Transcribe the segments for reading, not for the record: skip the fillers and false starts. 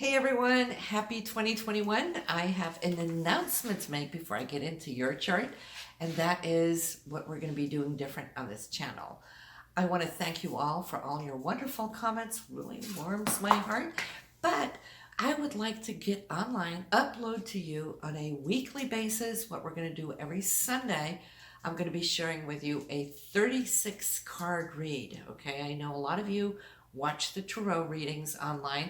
Hey everyone, happy 2021. I have an announcement to make before I get into your chart, and that is what we're going to be doing different on this channel. I want to thank you all for all your wonderful comments, really warms my heart, but I would like to get online, upload to you on a weekly basis what we're going to do every Sunday. I'm going to be sharing with you a 36 card read, okay? I know a lot of you watch the tarot readings online.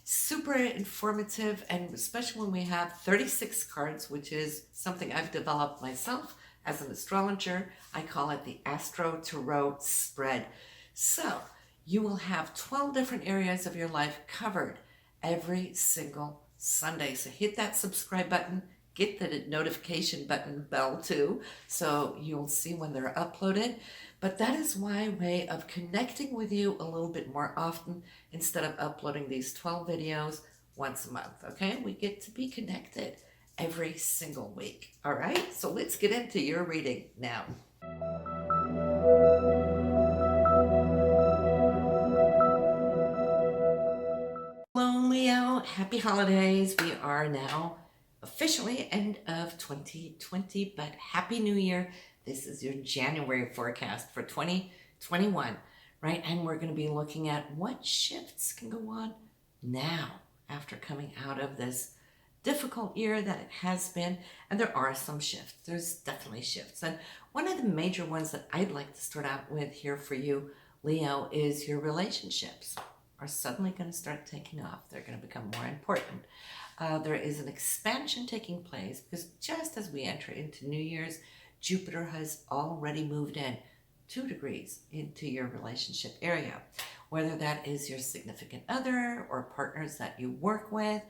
Super informative, and especially when we have 36 cards, which is something I've developed myself as an astrologer. I call it the Astro-Tarot spread. So you will have 12 different areas of your life covered every single Sunday. So hit that subscribe button, get the notification button bell too, so you'll see when they're uploaded. But that is my way of connecting with you a little bit more often instead of uploading these 12 videos once a month, okay? We get to be connected every single week, all right? So let's get into your reading now. Hello, Leo. Happy holidays. We are now officially end of 2020, but Happy New Year. This is your January forecast for 2021, right? And we're going to be looking at what shifts can go on now after coming out of this difficult year that it has been. And there are some shifts. There's definitely shifts. And one of the major ones that I'd like to start out with here for you, Leo, is your relationships are suddenly going to start taking off. They're going to become more important. There is an expansion taking place because just as we enter into New Year's, Jupiter has already moved in 2 degrees into your relationship area. Whether that is your significant other or partners that you work with,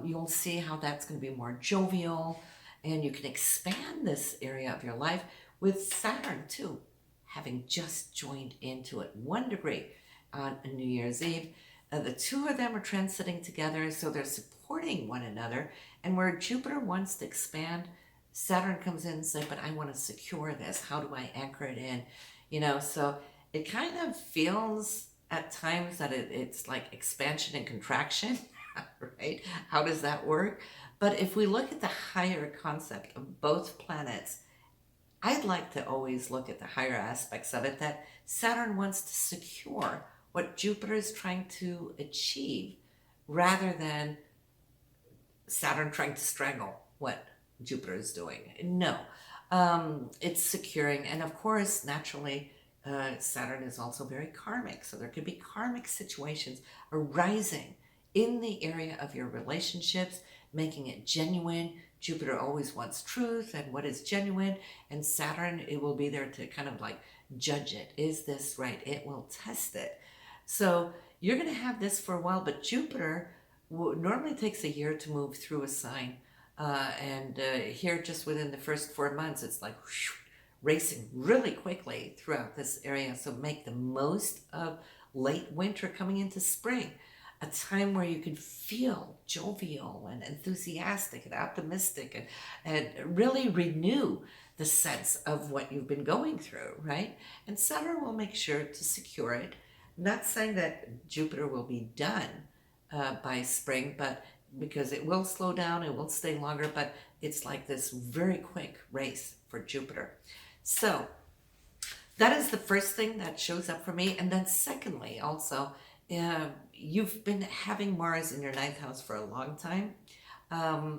you'll see how that's going to be more jovial, and you can expand this area of your life with Saturn too, having just joined into it 1 degree on New Year's Eve. The two of them are transiting together, so they're supporting one another. And where Jupiter wants to expand, Saturn comes in and says, but I want to secure this. How do I anchor it in? You know, so it kind of feels at times that it's like expansion and contraction, right? How does that work? But if we look at the higher concept of both planets, I'd like to always look at the higher aspects of it, that Saturn wants to secure what Jupiter is trying to achieve rather than Saturn trying to strangle what Jupiter is doing. No, it's securing. And of course, naturally, Saturn is also very karmic. So there could be karmic situations arising in the area of your relationships, making it genuine. Jupiter always wants truth and what is genuine. And Saturn, it will be there to kind of like judge it. Is this right? It will test it. So you're going to have this for a while, but Jupiter normally takes a year to move through a sign. And here, just within the first 4 months, it's like whoosh, racing really quickly throughout this area. So make the most of late winter coming into spring, a time where you can feel jovial and enthusiastic and optimistic and really renew the sense of what you've been going through, right? And Saturn will make sure to secure it. Not saying that Jupiter will be done by spring, but because it will slow down, it will stay longer, but it's like this very quick race for Jupiter. So that is the first thing that shows up for me. And then secondly, also, you've been having Mars in your 9th house for a long time,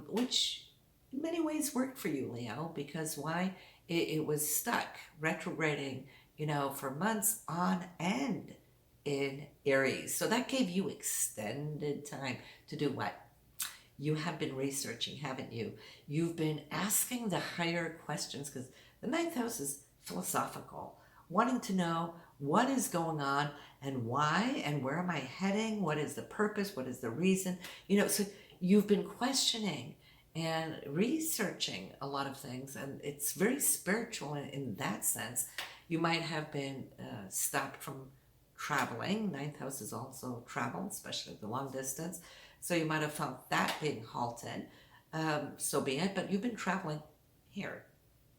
which in many ways worked for you, Leo, because why? It was stuck, retrograding, you know, for months on end in Aries. So that gave you extended time to do what? You have been researching, haven't you? You've been asking the higher questions, because the 9th house is philosophical, wanting to know what is going on and why and where am I heading? What is the purpose? What is the reason? You know, so you've been questioning and researching a lot of things, and it's very spiritual in that sense. You might have been stopped from traveling. 9th house is also travel, especially the long distance. So you might have found that being halted. So be it, but you've been traveling here.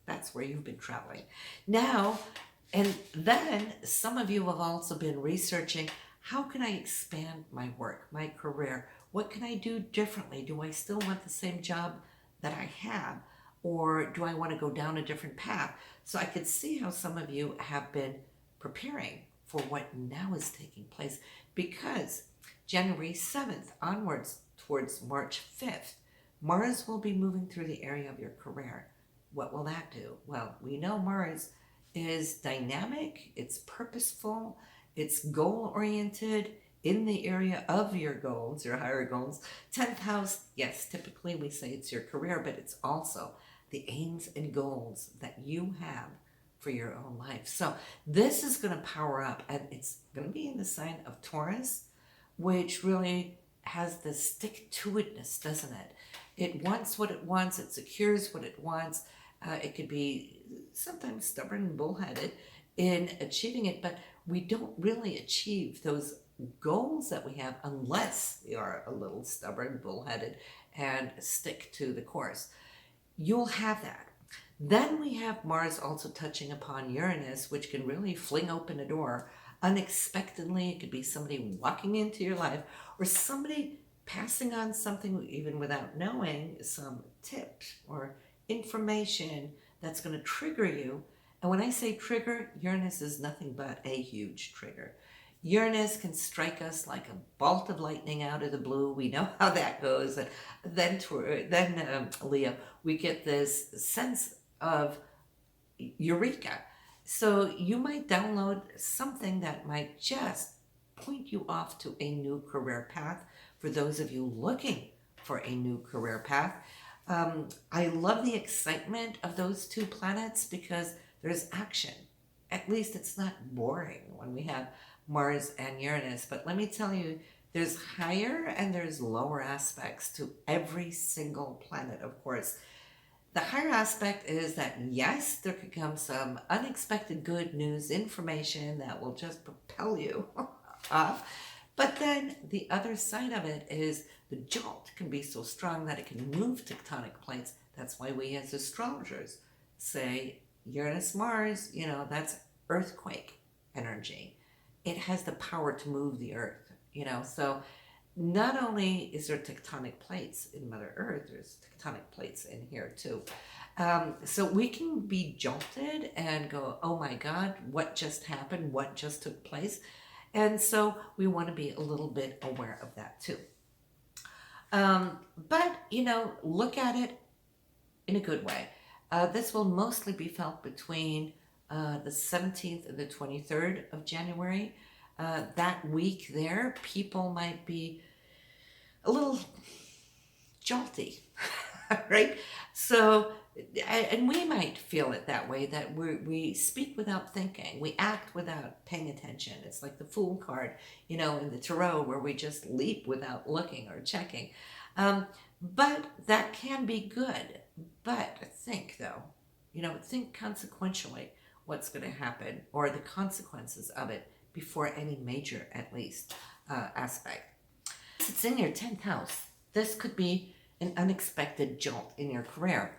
That's where you've been traveling. Now, and then some of you have also been researching, how can I expand my work, my career? What can I do differently? Do I still want the same job that I have? Or do I want to go down a different path? So I could see how some of you have been preparing for what now is taking place, because January 7th onwards towards March 5th, Mars will be moving through the area of your career. What will that do? Well, we know Mars is dynamic, it's purposeful, it's goal-oriented in the area of your goals, your higher goals. 10th house, yes, typically we say it's your career, but it's also the aims and goals that you have for your own life. So this is going to power up, and it's going to be in the sign of Taurus, which really has the stick-to-itness, doesn't it? It wants what it wants, it secures what it wants. It could be sometimes stubborn and bullheaded in achieving it, but we don't really achieve those goals that we have unless we are a little stubborn, bullheaded, and stick to the course. You'll have that. Then we have Mars also touching upon Uranus, which can really fling open a door unexpectedly. It could be somebody walking into your life, or somebody passing on something even without knowing, some tips or information that's going to trigger you. And when I say trigger, Uranus is nothing but a huge trigger. Uranus can strike us like a bolt of lightning out of the blue. We know how that goes. And then Leo, we get this sense of eureka. So you might download something that might just point you off to a new career path for those of you looking for a new career path. I love the excitement of those two planets because there's action. At least it's not boring when we have Mars and Uranus. But let me tell you, there's higher and there's lower aspects to every single planet, of course. The higher aspect is that, yes, there could come some unexpected good news, information that will just propel you off. But then the other side of it is the jolt can be so strong that it can move tectonic plates. That's why we as astrologers say Uranus, Mars, that's earthquake energy. It has the power to move the earth, So not only is there tectonic plates in Mother Earth, there's tectonic plates in here too. So we can be jolted and go, oh my God, what just happened? What just took place? And so we want to be a little bit aware of that too. But, look at it in a good way. This will mostly be felt between the 17th and the 23rd of January. That week there, people might be a little jolty, right? So, and we might feel it that way, that we speak without thinking. We act without paying attention. It's like the Fool card, in the Tarot, where we just leap without looking or checking. But that can be good. But think, though, think consequentially what's going to happen, or the consequences of it, before any major, at least, aspect. It's in your 10th house. This could be an unexpected jolt in your career.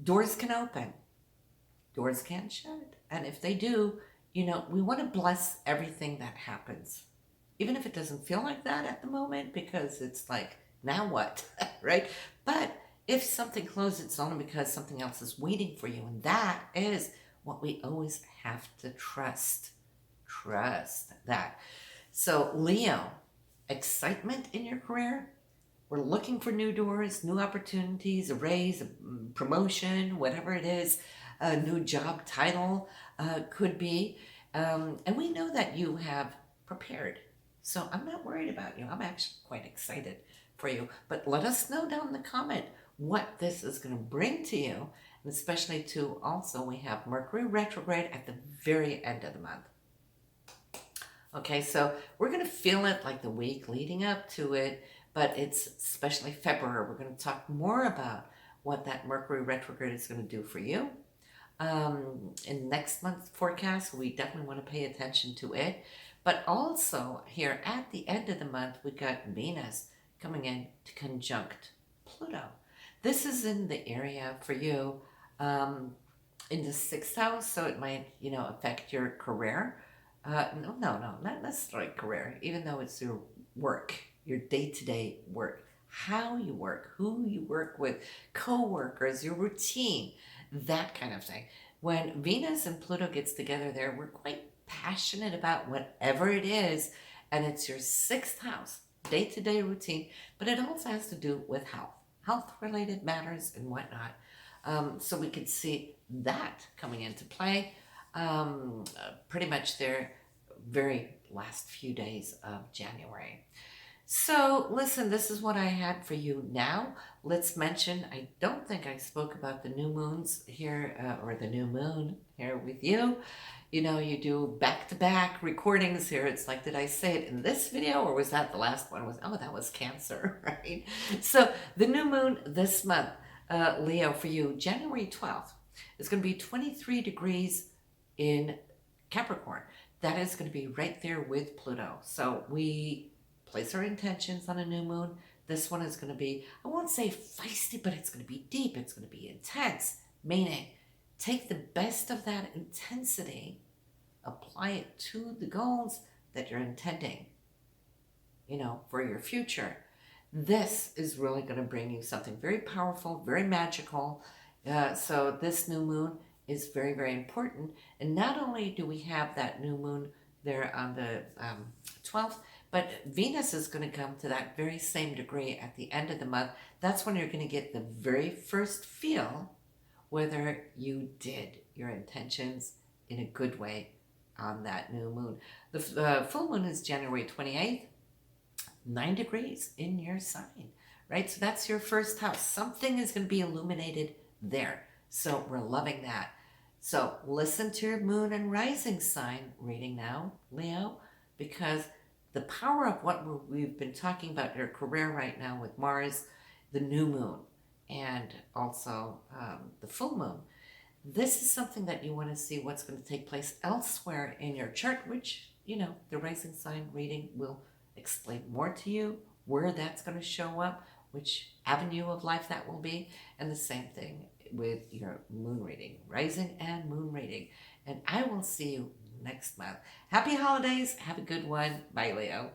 Doors can open. Doors can shut. And if they do, we want to bless everything that happens. Even if it doesn't feel like that at the moment, because it's like, now what, right? But if something closes, it's only because something else is waiting for you. And that is what we always have to trust. Trust that. So Leo, excitement in your career. We're looking for new doors, new opportunities, a raise, a promotion, whatever it is, a new job title could be. And we know that you have prepared. So I'm not worried about you. I'm actually quite excited for you. But let us know down in the comment what this is going to bring to you. And especially too, also we have Mercury retrograde at the very end of the month. Okay, so we're going to feel it like the week leading up to it, but it's especially February. We're going to talk more about what that Mercury retrograde is going to do for you. In next month's forecast, we definitely want to pay attention to it. But also here at the end of the month, we got Venus coming in to conjunct Pluto. This is in the area for you in the 6th house, so it might, affect your career. No, not necessarily career, even though it's your work, your day-to-day work, how you work, who you work with, co-workers, your routine, that kind of thing. When Venus and Pluto gets together there, we're quite passionate about whatever it is, and it's your sixth house, day-to-day routine, but it also has to do with health-related matters and whatnot. So we could see that coming into play pretty much their very last few days of January. So listen, this is what I had for you now. Let's mention, I don't think I spoke about the new moons here, or the new moon here with you. You know, you do back-to-back recordings here. It's like, did I say it in this video, or was that the last one? Oh, that was Cancer, right? So the new moon this month, Leo, for you, January 12th, is going to be 23 degrees in Capricorn. That is going to be right there with Pluto. So we place our intentions on a new moon. This one is going to be, I won't say feisty, but it's going to be deep. It's going to be intense, meaning take the best of that intensity, apply it to the goals that you're intending, for your future. This is really going to bring you something very powerful, very magical. So this new moon is very, very important. And not only do we have that new moon there on the 12th, but Venus is going to come to that very same degree at the end of the month. That's when you're going to get the very first feel whether you did your intentions in a good way on that new moon. The full moon is January 28th, 9 degrees in your sign, right? So that's your first house. Something is going to be illuminated there. So we're loving that. So listen to your moon and rising sign reading now, Leo, because the power of what we've been talking about in your career right now with Mars, the new moon, and also the full moon. This is something that you want to see what's going to take place elsewhere in your chart, which, the rising sign reading will explain more to you, where that's going to show up, which avenue of life that will be, and the same thing with your moon reading, rising and moon reading. And I will see you next month. Happy holidays. Have a good one. Bye, Leo.